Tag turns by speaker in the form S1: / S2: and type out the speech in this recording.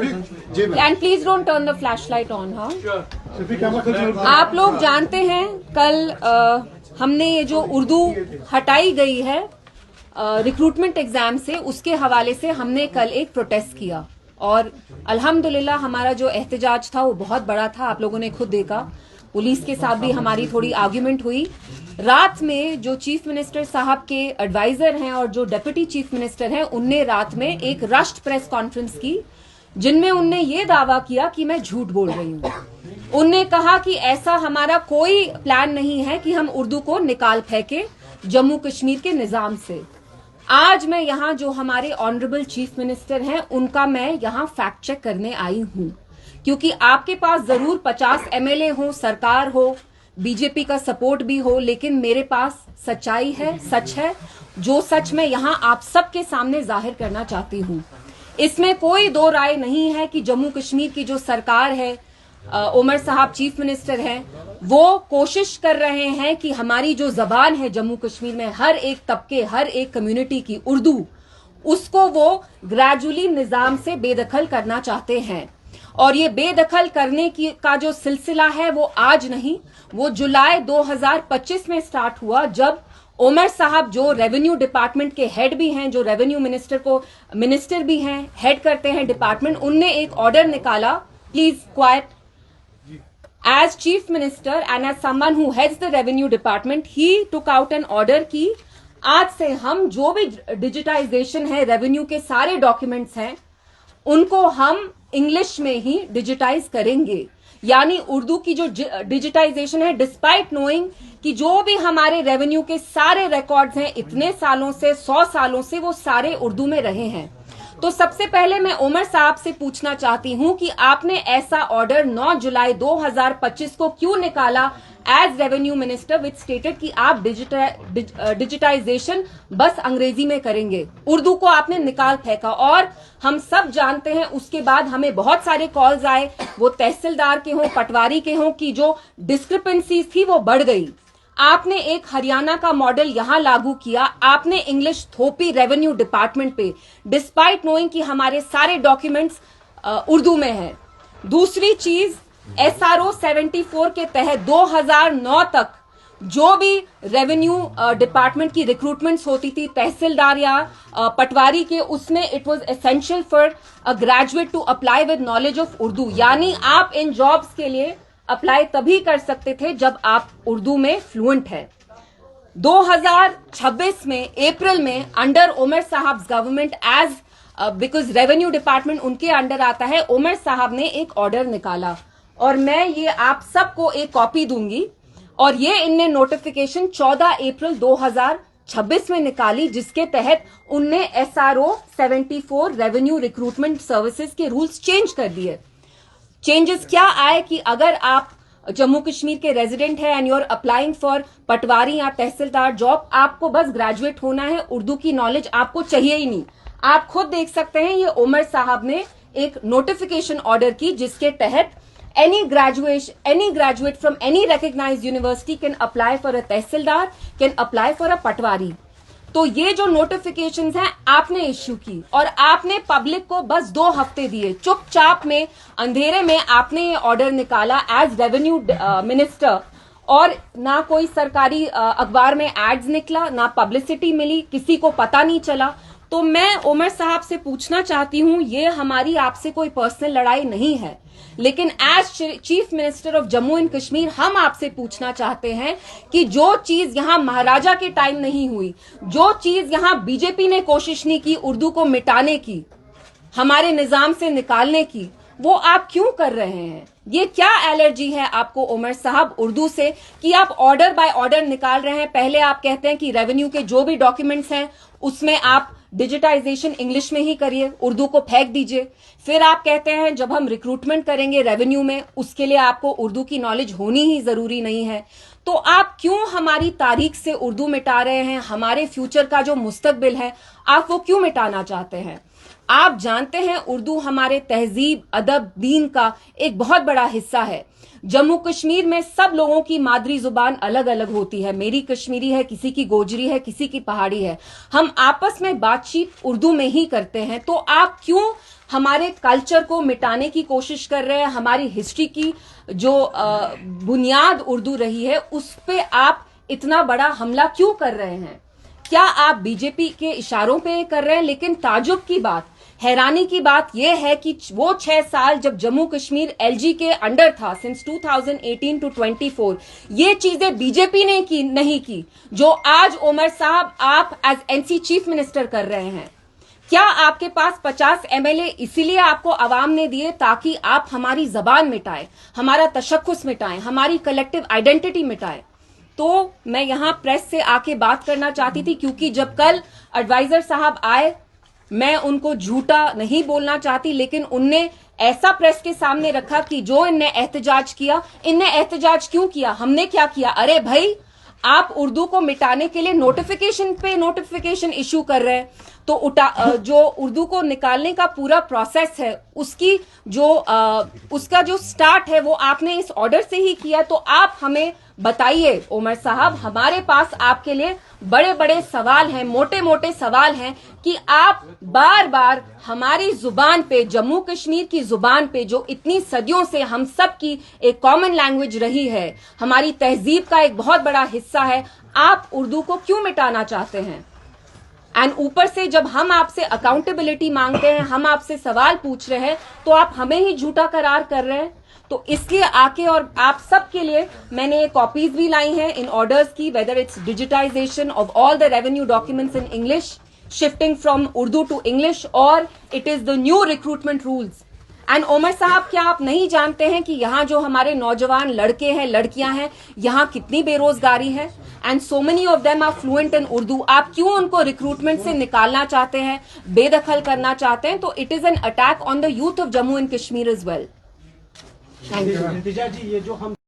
S1: And please don't turn the flash light on. हाँ, आप लोग जानते हैं कल हमने ये जो उर्दू हटाई गई है रिक्रूटमेंट एग्जाम से, उसके हवाले से हमने कल एक प्रोटेस्ट किया और अल्हम्दुलिल्लाह हमारा जो एहतजाज था वो बहुत बड़ा था। आप लोगों ने खुद देखा, पुलिस के साथ भी हमारी थोड़ी आर्ग्यूमेंट हुई। रात में जो चीफ मिनिस्टर साहब के एडवाइजर हैं और जो डेप्यूटी चीफ मिनिस्टर हैं, उनने रात में एक रश्ड प्रेस कॉन्फ्रेंस की जिनमें उनने ये दावा किया कि मैं झूठ बोल रही हूँ। उनने कहा कि ऐसा हमारा कोई प्लान नहीं है कि हम उर्दू को निकाल फेंके जम्मू कश्मीर के निजाम से। आज मैं यहाँ जो हमारे ऑनरेबल चीफ मिनिस्टर हैं उनका मैं यहाँ फैक्ट चेक करने आई हूँ, क्योंकि आपके पास जरूर 50 एमएलए हो, सरकार हो, बीजेपी का सपोर्ट भी हो, लेकिन मेरे पास सच्चाई है, सच है, जो सच मैं यहाँ आप सबके सामने जाहिर करना चाहती हूँ। इसमें कोई दो राय नहीं है कि जम्मू कश्मीर की जो सरकार है, उमर साहब चीफ मिनिस्टर हैं, वो कोशिश कर रहे हैं कि हमारी जो जबान है जम्मू कश्मीर में हर एक तबके, हर एक कम्युनिटी की उर्दू, उसको वो ग्रेजुअली निजाम से बेदखल करना चाहते हैं। और ये बेदखल करने की का जो सिलसिला है वो आज नहीं, वो जुलाई 2025 में स्टार्ट हुआ, जब उमर साहब जो रेवेन्यू डिपार्टमेंट के हेड भी हैं, जो रेवेन्यू मिनिस्टर भी हैं, हेड करते हैं डिपार्टमेंट, उनने एक ऑर्डर निकाला। Please quite. As Chief Minister and as someone who heads the Revenue Department, he took out an order कि आज से हम जो भी डिजिटाइजेशन है, रेवेन्यू के सारे डॉक्यूमेंट्स हैं, उनको हम इंग्लिश में ही डिजिटाइज करेंगे। यानी उर्दू की जो डिजिटाइजेशन है, डिस्पाइट नोइंग कि जो भी हमारे रेवेन्यू के सारे रिकॉर्ड्स हैं इतने सालों से, 100 सालों से, वो सारे उर्दू में रहे हैं। तो सबसे पहले मैं उमर साहब से पूछना चाहती हूं कि आपने ऐसा ऑर्डर 9 जुलाई 2025 को क्यों निकाला एज रेवेन्यू मिनिस्टर, विच स्टेटेड कि आप डिजिटाइजेशन बस अंग्रेजी में करेंगे, उर्दू को आपने निकाल फेंका। और हम सब जानते हैं उसके बाद हमें बहुत सारे कॉल्स आए, वो तहसीलदार के हों, पटवारी के हों, कि जो डिस्क्रिपेंसीज थी वो बढ़ गई। आपने एक हरियाणा का मॉडल यहां लागू किया, आपने इंग्लिश थोपी रेवेन्यू डिपार्टमेंट पे, डिस्पाइट नोइंग कि हमारे सारे डॉक्यूमेंट्स उर्दू में हैं। दूसरी चीज, SRO 74 के तहत 2009 तक जो भी रेवेन्यू डिपार्टमेंट की रिक्रूटमेंट्स होती थी, तहसीलदार या पटवारी के, उसमें it was essential for a graduate to apply with knowledge of Urdu. यानी आप इन जॉब्स के लिए अप्लाई तभी कर सकते थे जब आप उर्दू में फ्लुएंट है। 2026 में अप्रैल में अंडर उमर साहब government, as because revenue department उनके अंडर आता है, उमर साहब ने एक ऑर्डर निकाला और मैं ये आप सबको एक कॉपी दूंगी। और ये इनने नोटिफिकेशन 14 अप्रैल 2026 में निकाली, जिसके तहत उनने SRO 74 रेवेन्यू रिक्रूटमेंट सर्विसेज के रूल्स चेंज कर दिए। चेंजेस क्या आए कि अगर आप जम्मू कश्मीर के रेजिडेंट है and you are applying for patwari या तहसीलदार जॉब, आपको बस ग्रेजुएट होना है, उर्दू की नॉलेज आपको चाहिए ही नहीं। आप खुद देख सकते हैं, ये उमर साहब ने एक नोटिफिकेशन ऑर्डर की जिसके तहत any graduate from any recognised university can apply for a tehsildar, can apply for a patwari. तो ये जो नोटिफिकेशंस हैं आपने इश्यू की और आपने पब्लिक को बस 2 हफ्ते दिए, चुपचाप में अंधेरे में आपने ये ऑर्डर निकाला एज रेवेन्यू मिनिस्टर, और ना कोई सरकारी अखबार में एड्स निकला, ना पब्लिसिटी मिली, किसी को पता नहीं चला। तो मैं उमर साहब से पूछना चाहती हूं, ये हमारी आपसे कोई पर्सनल लड़ाई नहीं है, लेकिन as chief minister of Jammu and Kashmir हम आपसे पूछना चाहते हैं कि जो चीज यहां महाराजा के टाइम नहीं हुई, जो चीज यहां बीजेपी ने कोशिश नहीं की उर्दू को मिटाने की, हमारे निजाम से निकालने की, वो आप क्यों कर रहे हैं? ये क्या एलर्जी है आपको उमर साहब उर्दू से कि आप ऑर्डर बाय ऑर्डर निकाल रहे हैं? पहले आप कहते हैं कि रेवेन्यू के जो भी डॉक्यूमेंट्स हैं उसमें आप डिजिटाइजेशन इंग्लिश में ही करिए, उर्दू को फेंक दीजिए। फिर आप कहते हैं जब हम रिक्रूटमेंट करेंगे रेवेन्यू में, उसके लिए आपको उर्दू की नॉलेज होनी ही जरूरी नहीं है। तो आप क्यों हमारी तारीख से उर्दू मिटा रहे हैं? हमारे फ्यूचर का जो मुस्तकबिल है आप वो क्यों मिटाना चाहते हैं? आप जानते हैं उर्दू हमारे तहजीब, अदब, दीन का एक बहुत बड़ा हिस्सा है। जम्मू कश्मीर में सब लोगों की मादरी जुबान अलग अलग होती है। मेरी कश्मीरी है, किसी की गोजरी है, किसी की पहाड़ी है। हम आपस में बातचीत उर्दू में ही करते हैं। तो आप क्यों हमारे कल्चर को मिटाने की कोशिश कर रहे हैं, हमारी हिस्ट्री की जो बुनियाद उर्दू रही है उस पे आप इतना बड़ा हमला क्यों कर रहे हैं? क्या आप बीजेपी के इशारों पे कर रहे हैं? लेकिन ताजुब की बात, हैरानी की बात यह है कि वो 6 साल जब जम्मू कश्मीर एलजी के अंडर था, सिंस 2018 टू 24, ये चीजें बीजेपी ने की नहीं की जो आज उमर साहब आप एज एनसी चीफ मिनिस्टर कर रहे हैं। क्या आपके पास 50 एमएलए इसीलिए आपको आवाम ने दिए ताकि आप हमारी जबान मिटाएं, हमारा तशख्खुस मिटाएं, हमारी कलेक्टिव आइडेंटिटी मिटाएं? तो मैं यहां प्रेस से आके बात करना चाहती थी क्योंकि जब कल एडवाइजर साहब आए, मैं उनको झूठा नहीं बोलना चाहती, लेकिन उनने ऐसा प्रेस के सामने रखा कि जो इनने एहतजाज किया, इनने एहतजाज क्यों किया, हमने क्या किया? अरे भाई, आप उर्दू को मिटाने के लिए नोटिफिकेशन पे नोटिफिकेशन इशू कर रहे हैं, तो जो उर्दू को निकालने का पूरा प्रोसेस है उसकी उसका जो स्टार्ट है वो आपने इस ऑर्डर से ही किया। तो आप हमें बताइए उमर साहब, हमारे पास आपके लिए बड़े बड़े सवाल हैं, मोटे मोटे सवाल हैं कि आप बार बार हमारी जुबान पे, जम्मू कश्मीर की जुबान पे जो इतनी सदियों से हम सब की एक कॉमन लैंग्वेज रही है, हमारी तहजीब का एक बहुत बड़ा हिस्सा है, आप उर्दू को क्यों मिटाना चाहते हैं? एंड ऊपर से जब हम आपसे अकाउंटेबिलिटी मांगते हैं, हम आपसे सवाल पूछ रहे हैं, तो आप हमें ही झूठा करार कर रहे हैं। तो इसलिए आके और आप सब के लिए मैंने ये कॉपीज भी लाई हैं इन ऑर्डर्स की, whether it's digitisation of all the revenue documents in English, shifting from Urdu to English, और it is the new recruitment rules. And Umar sahab, क्या आप नहीं जानते हैं कि यहाँ जो हमारे नौजवान लड़के हैं, लड़कियां हैं, यहाँ कितनी बेरोजगारी है? And so many of them are fluent in Urdu. आप क्यों उनको रिक्रूटमेंट से निकालना चाहते हैं, बेदखल करना चाहते हैं? तो it is an attack on the youth of Jammu and Kashmir as well. Thank you.
S2: जी, ये जो हम